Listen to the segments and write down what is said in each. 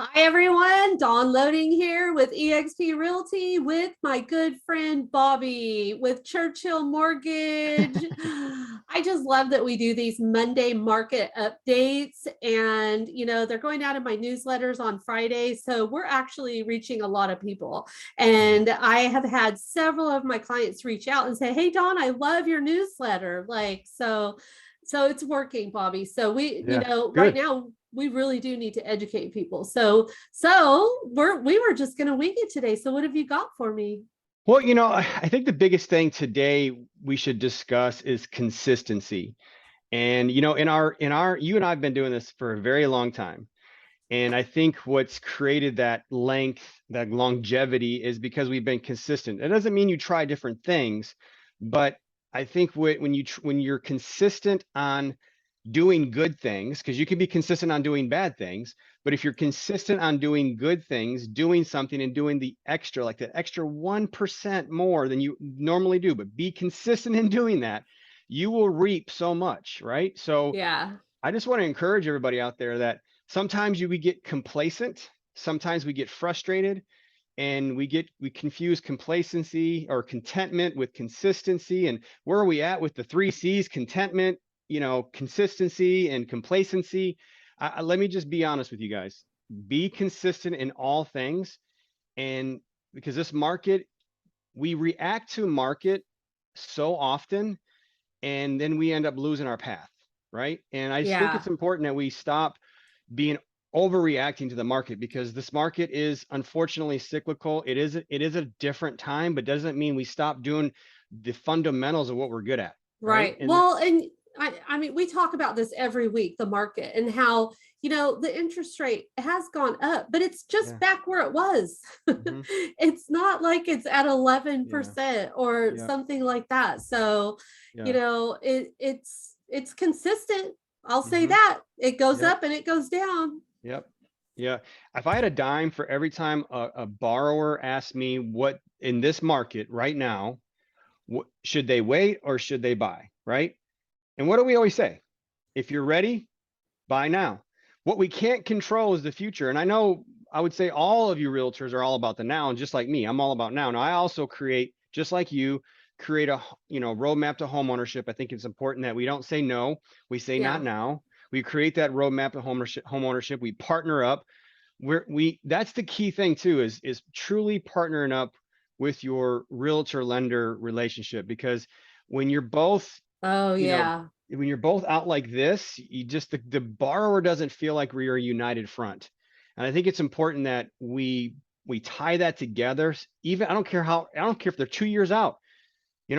Hi everyone, Dawn Loading here with eXp Realty with my good friend Bobby with Churchill Mortgage. I just love that we do these Monday market updates and they're going out in my newsletters on Friday. So we're actually reaching a lot of people. And I have had several of my clients reach out and say, "Hey Dawn, I love your newsletter." So it's working, Bobby. So right Good. now we really do need to educate people. So we were just going to wing it today. So what have you got for me? Well, I think the biggest thing today we should discuss is consistency. And you and I have been doing this for a very long time. And I think what's created that length, that longevity is because we've been consistent. It doesn't mean you try different things, but I think when you're consistent on doing good things, because you can be consistent on doing bad things, but if you're consistent on doing good things, doing something and doing the extra, like the extra 1% more than you normally do, but be consistent in doing that, you will reap so much, right? So Yeah. I just want to encourage everybody out there that sometimes we get complacent, sometimes we get frustrated, and we confuse complacency or contentment with consistency. And where are we at with the three C's: contentment, consistency, and complacency? Let me just be honest with you guys. Be consistent in all things. And because this market, we react to market so often, and then we end up losing our path, right? And I just think Yeah. it's important that we stop being overreacting to the market, because this market is unfortunately cyclical. It is a different time, but doesn't mean we stop doing the fundamentals of what we're good at, right? Right. Well, and I mean, we talk about this every week, the market and how, the interest rate has gone up, but it's just Yeah. back where it was. Hmm. It's not like it's at Yeah. 11% or Yeah. something like that. So, Yeah. it's consistent. I'll say Hmm. that. It goes Yep. up and it goes down. Yep. Yeah. If I had a dime for every time a borrower asked me what in this market right now, should they wait or should they buy, right? And what do we always say? If you're ready, buy now. What we can't control is the future. And I know I would say all of you realtors are all about the now, and just like me, I'm all about now. Now I also create, just like you, create a roadmap to home ownership. I think it's important that we don't say no, we say not Yeah. now. We create that roadmap to home ownership. We partner up. We that's the key thing too, is truly partnering up with your realtor lender relationship, because when you're both Oh, you know, yeah. when you're both out like this, you just the borrower doesn't feel like we are a united front. And I think it's important that we tie that together. Even I don't care if they're 2 years out.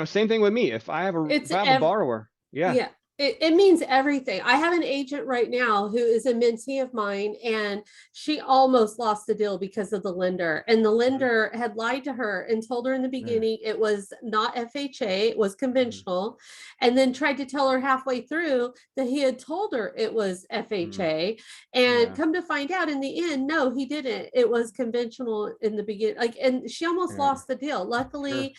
Same thing with me. If I have a It's if I have a borrower, yeah. Yeah, it means everything. I have an agent right now who is a mentee of mine, and she almost lost the deal because of the lender. And the Mhm. lender had lied to her and told her in the Yeah. beginning it was not FHA, it was Mhm. conventional, and then tried to tell her halfway through that he had told her it was Mhm. FHA. And Yeah. come to find out in the end, no, he didn't. It was conventional in the beginning. And she almost Yeah. lost the deal. Sure. Luckily,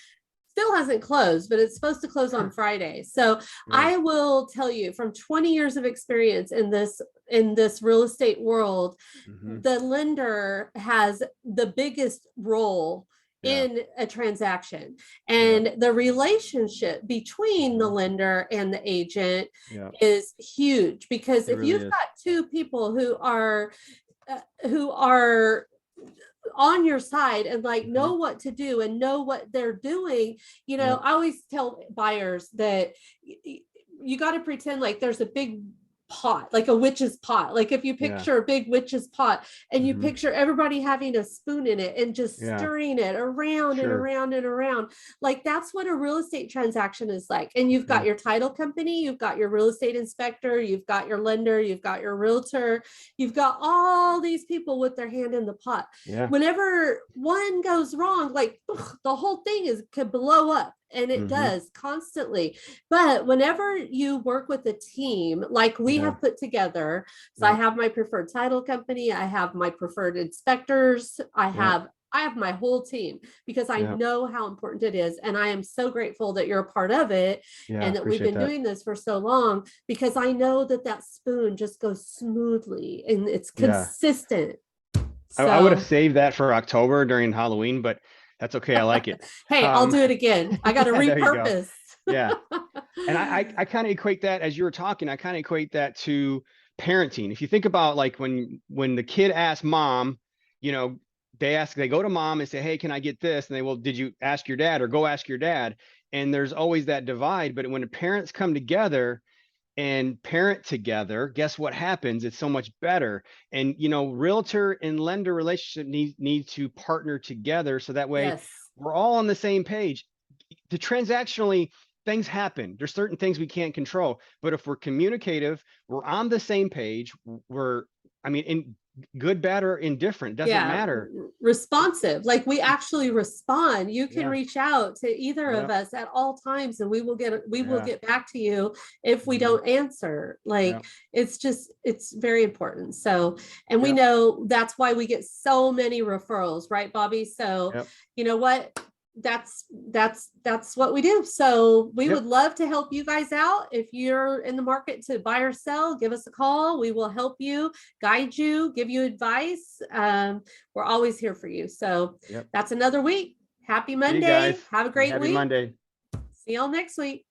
still hasn't closed, but it's supposed to close on Sure. Friday. So Yeah. I will tell you from 20 years of experience in this real estate world, Mhm. the lender has the biggest role Yeah. in a transaction, Yeah. and the relationship between the Mhm. lender and the agent Yeah. is huge, because It if really you've is. got two people who are on your side and like Mhm. know what to do and know what they're doing. Yep. I always tell buyers that you got to pretend like there's a big pot, like a witch's pot. Like if you Yeah. picture a big witch's pot and you Mhm. picture everybody having a spoon in it and just Yeah. stirring it around and Sure. around and around, like that's what a real estate transaction is like. And you've got Mhm. your title company, you've got your real estate inspector, you've got your lender, you've got your realtor, you've got all these people with their hand in the pot. Yeah. Whenever one goes wrong, like the whole thing could blow up, and it Mhm. does constantly. But whenever you work with a team like we Yeah. have put together, so I Yep. have my preferred title company, I have my preferred inspectors, Yep. I have my whole team, because I Yep. know how important it is. And I am so grateful that you're a part of it Yeah. and that we've Appreciate been that. doing this for so long, because I know that that spoon just goes smoothly and it's Yeah. consistent. I would have So, saved that for October during Halloween, but that's okay. I like it. hey, I'll Um, do it again. I got to yeah, there you go. repurpose. Yeah. And I kind of equate that, as you were talking, I kind of equate that to parenting. If you think about like when the kid asks mom, you know, they go to mom and say, hey, can I get this? And they, well, did you ask your dad, or go ask your dad? And there's always that divide. But when the parents come together and parent together, guess what happens? It's so much better. And realtor and lender relationship need to partner together, so that way Yes. we're all on the same page. The transactionally, things happen. There's certain things we can't control, but if we're communicative, we're on the same page. In good, bad, or indifferent, doesn't Yeah, matter. responsive. Like we actually respond. You can Yeah. reach out to either of Yep. us at all times, and we will Yeah. get back to you if we Mhm. don't answer. Yeah. Like it's very important. So, and we Yep. know that's why we get so many referrals, right, Bobby? So, Yep. you know what? That's what we do. So we would Yep. love to help you guys out. If you're in the market to buy or sell, give us a call. We will help you, guide you, give you advice. We're always here for you. So Yep. that's another week. Happy See you Monday. guys. Have a great Happy week. Monday. See y'all next week.